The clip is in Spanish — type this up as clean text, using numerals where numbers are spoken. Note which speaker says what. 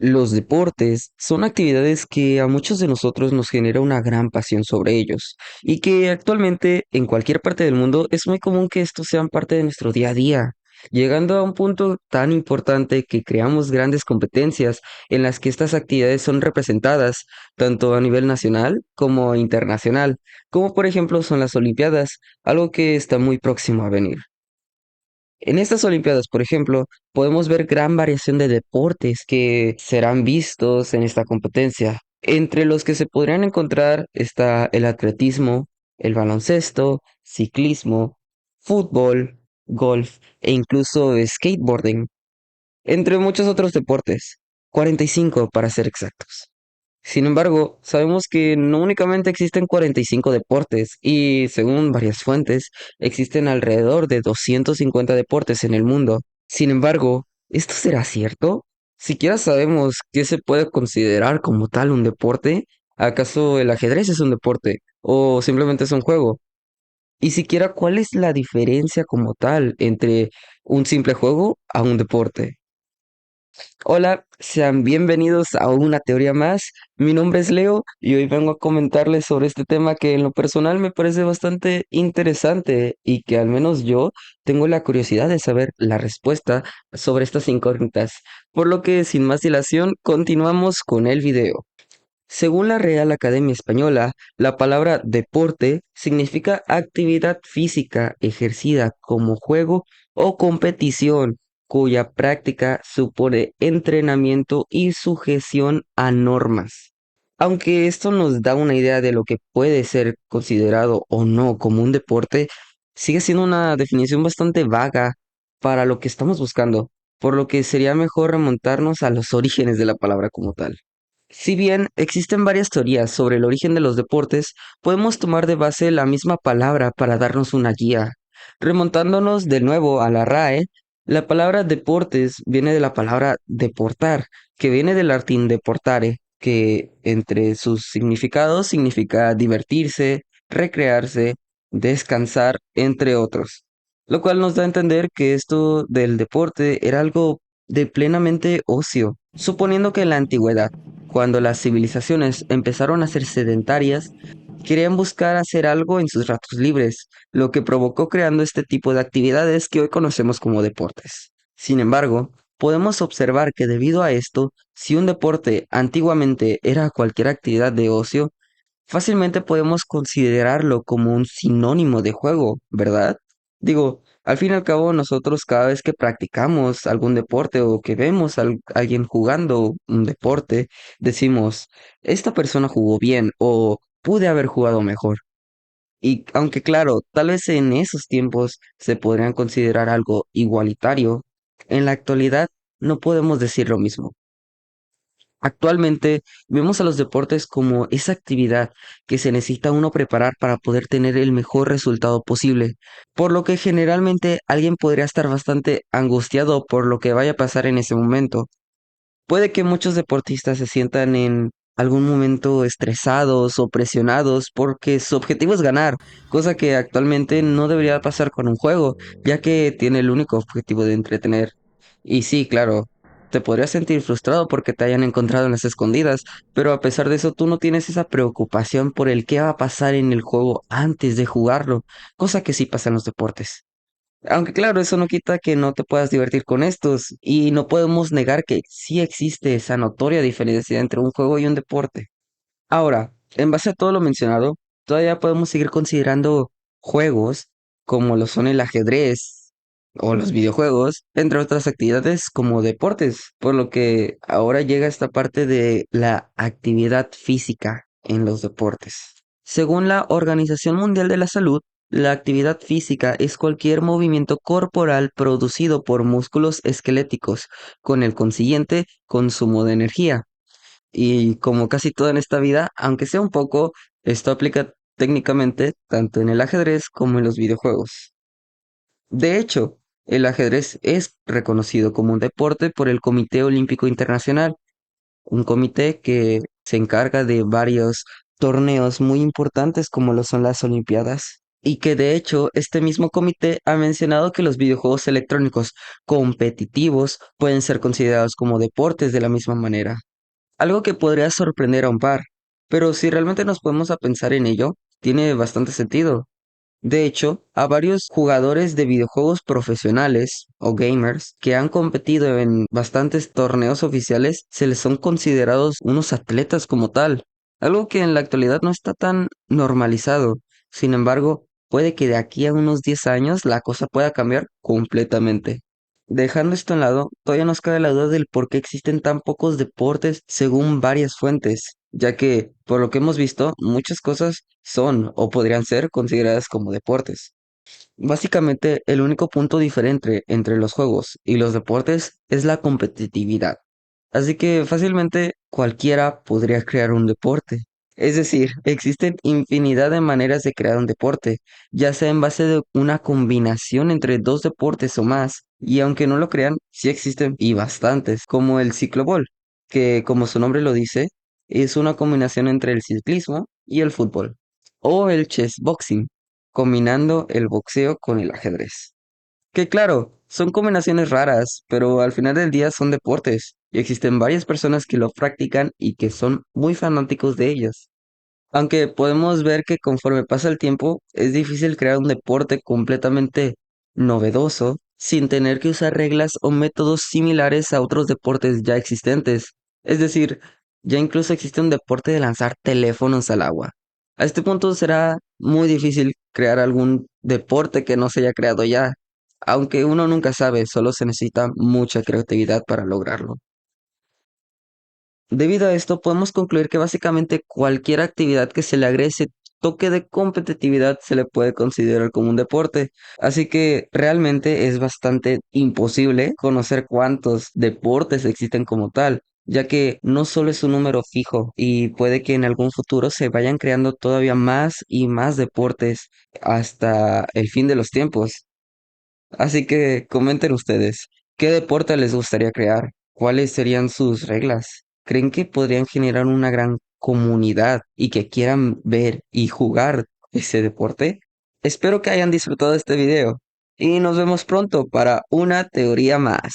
Speaker 1: Los deportes son actividades que a muchos de nosotros nos genera una gran pasión sobre ellos y que actualmente en cualquier parte del mundo es muy común que estos sean parte de nuestro día a día, llegando a un punto tan importante que creamos grandes competencias en las que estas actividades son representadas tanto a nivel nacional como internacional, como por ejemplo son las Olimpiadas, algo que está muy próximo a venir. En estas Olimpiadas, por ejemplo, podemos ver gran variación de deportes que serán vistos en esta competencia. Entre los que se podrían encontrar está el atletismo, el baloncesto, ciclismo, fútbol, golf e incluso skateboarding, entre muchos otros deportes, 45 para ser exactos. Sin embargo, sabemos que no únicamente existen 45 deportes y, según varias fuentes, existen alrededor de 250 deportes en el mundo. Sin embargo, ¿esto será cierto? ¿Siquiera sabemos qué se puede considerar como tal un deporte? ¿Acaso el ajedrez es un deporte o simplemente es un juego? Y siquiera cuál es la diferencia como tal entre un simple juego a un deporte. Hola, sean bienvenidos a una teoría más. Mi nombre es Leo y hoy vengo a comentarles sobre este tema que en lo personal me parece bastante interesante y que al menos yo tengo la curiosidad de saber la respuesta sobre estas incógnitas. Por lo que sin más dilación, continuamos con el video. Según la Real Academia Española, la palabra deporte significa actividad física ejercida como juego o competición, cuya práctica supone entrenamiento y sujeción a normas. Aunque esto nos da una idea de lo que puede ser considerado o no como un deporte, sigue siendo una definición bastante vaga para lo que estamos buscando, por lo que sería mejor remontarnos a los orígenes de la palabra como tal. Si bien existen varias teorías sobre el origen de los deportes, podemos tomar de base la misma palabra para darnos una guía. Remontándonos de nuevo a la RAE, la palabra deportes viene de la palabra deportar, que viene del latín deportare, que entre sus significados significa divertirse, recrearse, descansar, entre otros. Lo cual nos da a entender que esto del deporte era algo de plenamente ocio, suponiendo que en la antigüedad, cuando las civilizaciones empezaron a ser sedentarias, querían buscar hacer algo en sus ratos libres, lo que provocó creando este tipo de actividades que hoy conocemos como deportes. Sin embargo, podemos observar que debido a esto, si un deporte antiguamente era cualquier actividad de ocio, fácilmente podemos considerarlo como un sinónimo de juego, ¿verdad? Digo, al fin y al cabo nosotros cada vez que practicamos algún deporte o que vemos a alguien jugando un deporte, decimos, esta persona jugó bien o pude haber jugado mejor. Y aunque claro, tal vez en esos tiempos se podrían considerar algo igualitario, en la actualidad no podemos decir lo mismo. Actualmente vemos a los deportes como esa actividad que se necesita uno preparar para poder tener el mejor resultado posible, por lo que generalmente alguien podría estar bastante angustiado por lo que vaya a pasar en ese momento. Puede que muchos deportistas se sientan en algún momento estresados o presionados porque su objetivo es ganar, cosa que actualmente no debería pasar con un juego, ya que tiene el único objetivo de entretener. Y sí, claro, te podrías sentir frustrado porque te hayan encontrado en las escondidas, pero a pesar de eso tú no tienes esa preocupación por el qué va a pasar en el juego antes de jugarlo, cosa que sí pasa en los deportes. Aunque claro, eso no quita que no te puedas divertir con estos y no podemos negar que sí existe esa notoria diferencia entre un juego y un deporte. Ahora, en base a todo lo mencionado, todavía podemos seguir considerando juegos como lo son el ajedrez o los videojuegos, entre otras actividades como deportes, por lo que ahora llega esta parte de la actividad física en los deportes. Según la Organización Mundial de la Salud, la actividad física es cualquier movimiento corporal producido por músculos esqueléticos, con el consiguiente consumo de energía. Y como casi todo en esta vida, aunque sea un poco, esto aplica técnicamente tanto en el ajedrez como en los videojuegos. De hecho, el ajedrez es reconocido como un deporte por el Comité Olímpico Internacional, un comité que se encarga de varios torneos muy importantes como lo son las Olimpiadas. y que de hecho este mismo comité ha mencionado que los videojuegos electrónicos competitivos pueden ser considerados como deportes de la misma manera. Algo que podría sorprender a un par, pero si realmente nos ponemos a pensar en ello, tiene bastante sentido. De hecho, a varios jugadores de videojuegos profesionales o gamers que han competido en bastantes torneos oficiales se les son considerados unos atletas como tal, algo que en la actualidad no está tan normalizado. Sin embargo, puede que de aquí a unos 10 años la cosa pueda cambiar completamente. Dejando esto en lado, todavía nos cabe la duda del por qué existen tan pocos deportes según varias fuentes, ya que, por lo que hemos visto, muchas cosas son o podrían ser consideradas como deportes. Básicamente, el único punto diferente entre los juegos y los deportes es la competitividad. Así que fácilmente cualquiera podría crear un deporte. Es decir, existen infinidad de maneras de crear un deporte, ya sea en base de una combinación entre dos deportes o más. Y aunque no lo crean, sí existen y bastantes, como el ciclobol, que como su nombre lo dice, es una combinación entre el ciclismo y el fútbol. O el chess boxing, combinando el boxeo con el ajedrez. Que claro, son combinaciones raras, pero al final del día son deportes, y existen varias personas que lo practican y que son muy fanáticos de ellos. Aunque podemos ver que conforme pasa el tiempo, es difícil crear un deporte completamente novedoso sin tener que usar reglas o métodos similares a otros deportes ya existentes. Es decir, ya incluso existe un deporte de lanzar teléfonos al agua. A este punto será muy difícil crear algún deporte que no se haya creado ya, aunque uno nunca sabe, solo se necesita mucha creatividad para lograrlo. Debido a esto, podemos concluir que básicamente cualquier actividad que se le agregue ese toque de competitividad se le puede considerar como un deporte. Así que realmente es bastante imposible conocer cuántos deportes existen como tal, ya que no solo es un número fijo y puede que en algún futuro se vayan creando todavía más y más deportes hasta el fin de los tiempos. Así que comenten ustedes, ¿qué deporte les gustaría crear? ¿Cuáles serían sus reglas? ¿Creen que podrían generar una gran comunidad y que quieran ver y jugar ese deporte? Espero que hayan disfrutado de este video y nos vemos pronto para una teoría más.